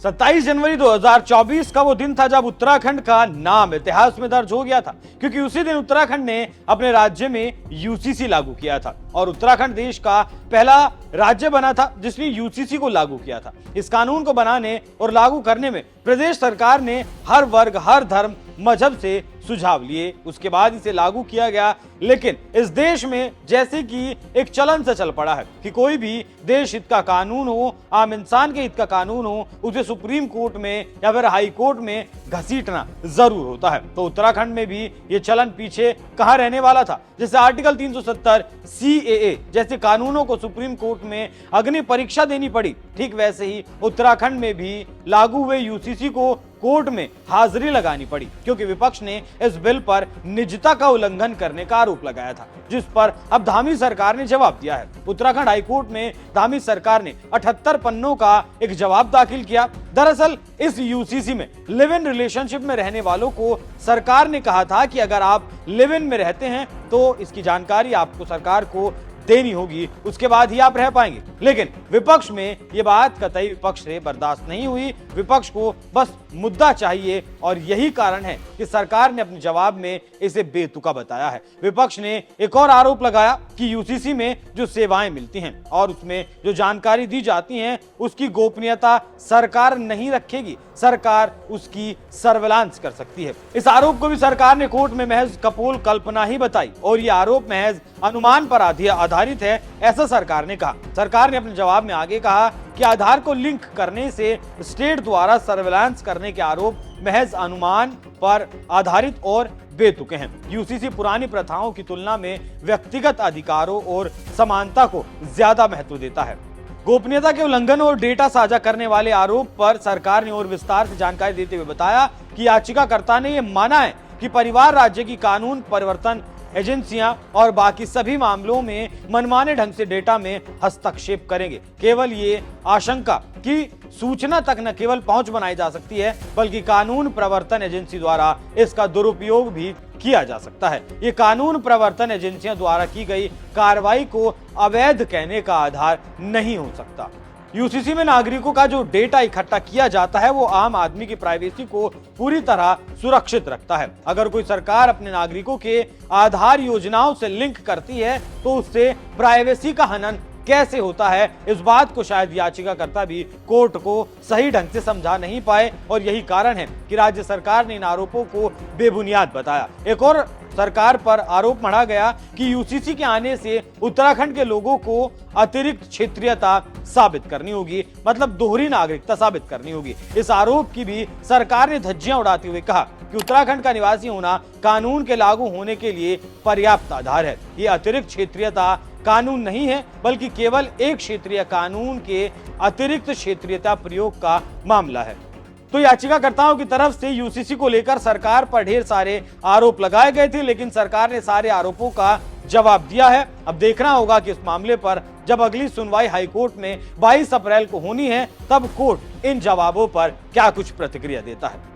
27 जनवरी 2024 का वो दिन था जब उत्तराखंड का नाम इतिहास में दर्ज हो गया था, क्योंकि उसी दिन उत्तराखंड ने अपने राज्य में यूसीसी लागू किया था और उत्तराखंड देश का पहला राज्य बना था जिसने यूसीसी को लागू किया था। इस कानून को बनाने और लागू करने में प्रदेश सरकार ने हर वर्ग, हर धर्म, मजहब से सुझाव लिए, उसके बाद इसे लागू किया गया। लेकिन इस देश में जैसे कि एक चलन से चल पड़ा है कि कोई भी देश हित का कानून हो, आम इंसान के हित का कानून हो, उसे सुप्रीम कोर्ट में या फिर हाई कोर्ट में घसीटना जरूर होता है। तो उत्तराखंड में भी ये चलन पीछे कहां रहने वाला था। जैसे आर्टिकल 370 CAA जैसे कानूनों को सुप्रीम कोर्ट में अग्नि परीक्षा देनी पड़ी, ठीक वैसे ही उत्तराखंड में भी लागू हुए यूसीसी को कोर्ट में हाजिरी लगानी पड़ी, क्योंकि विपक्ष ने इस बिल पर निजता का उल्लंघन करने का आरोप लगाया था, जिस पर अब धामी सरकार ने जवाब दिया है। उत्तराखंड हाईकोर्ट में धामी सरकार ने 78 पन्नों का एक जवाब दाखिल किया। दरअसल इस यूसीसी में लिव इन रिलेशनशिप में रहने वालों को सरकार ने कहा था कि अगर आप लिव इन में रहते हैं तो इसकी जानकारी आपको सरकार को देनी होगी, उसके बाद ही आप रह पाएंगे। लेकिन विपक्ष में ये बात कतई विपक्ष से बर्दाश्त नहीं हुई। विपक्ष को बस मुद्दा चाहिए और यही कारण है कि सरकार ने अपने जवाब में इसे बेतुका बताया है। विपक्ष ने एक और आरोप लगाया कि यूसीसी में जो सेवाएं मिलती हैं और उसमें जो जानकारी दी जाती हैं उसकी गोपनीयता सरकार नहीं रखेगी, सरकार उसकी सर्विलांस कर सकती है। इस आरोप को भी सरकार ने कोर्ट में महज कपोल कल्पना ही बताई और ये आरोप महज अनुमान पर आधारित है, ऐसा सरकार ने कहा। सरकार ने अपने जवाब में आगे कहा कि आधार को लिंक करने से स्टेट द्वारा सर्विलांस करने के आरोप महज अनुमान पर आधारित और बेतुके हैं। यूसीसी पुरानी प्रथाओं की तुलना में व्यक्तिगत अधिकारों और समानता को ज्यादा महत्व देता है। गोपनीयता के उल्लंघन और डेटा साझा करने वाले आरोप पर सरकार ने और विस्तार से जानकारी देते हुए बताया कि याचिकाकर्ता ने यह माना है कि परिवार राज्य की कानून परिवर्तन एजेंसियां और बाकी सभी मामलों में मनमाने ढंग से डेटा में हस्तक्षेप करेंगे। केवल ये आशंका कि सूचना तक न केवल पहुंच बनाई जा सकती है बल्कि कानून प्रवर्तन एजेंसी द्वारा इसका दुरुपयोग भी किया जा सकता है। ये कानून प्रवर्तन एजेंसियों द्वारा की गई कार्रवाई को अवैध कहने का आधार नहीं हो सकता। यूसीसी में नागरिकों का जो डेटा इकट्ठा किया जाता है वो आम आदमी की प्राइवेसी को पूरी तरह सुरक्षित रखता है। अगर कोई सरकार अपने नागरिकों के आधार योजनाओं से लिंक करती है तो उससे प्राइवेसी का हनन कैसे होता है, इस बात को शायद याचिकाकर्ता भी कोर्ट को सही ढंग से समझा नहीं पाए और यही कारण है कि राज्य सरकार ने इन आरोपों को बेबुनियाद बताया। एक और सरकार पर आरोप मढ़ा गया कि यूसीसी के आने से उत्तराखंड के लोगों को अतिरिक्त क्षेत्रीयता साबित करनी होगी, मतलब दोहरी नागरिकता साबित करनी होगी। इस आरोप की भी सरकार ने धज्जियां उड़ाते हुए कहा कि उत्तराखंड का निवासी होना कानून के लागू होने के लिए पर्याप्त आधार है। ये अतिरिक्त क्षेत्रीयता कानून नहीं है बल्कि केवल एक क्षेत्रीय कानून के अतिरिक्त क्षेत्रीयता प्रयोग का मामला है। तो याचिकाकर्ताओं की तरफ से यूसीसी को लेकर सरकार पर ढेर सारे आरोप लगाए गए थे, लेकिन सरकार ने सारे आरोपों का जवाब दिया है। अब देखना होगा कि इस मामले पर जब अगली सुनवाई हाईकोर्ट में 22 अप्रैल को होनी है तब कोर्ट इन जवाबों पर क्या कुछ प्रतिक्रिया देता है।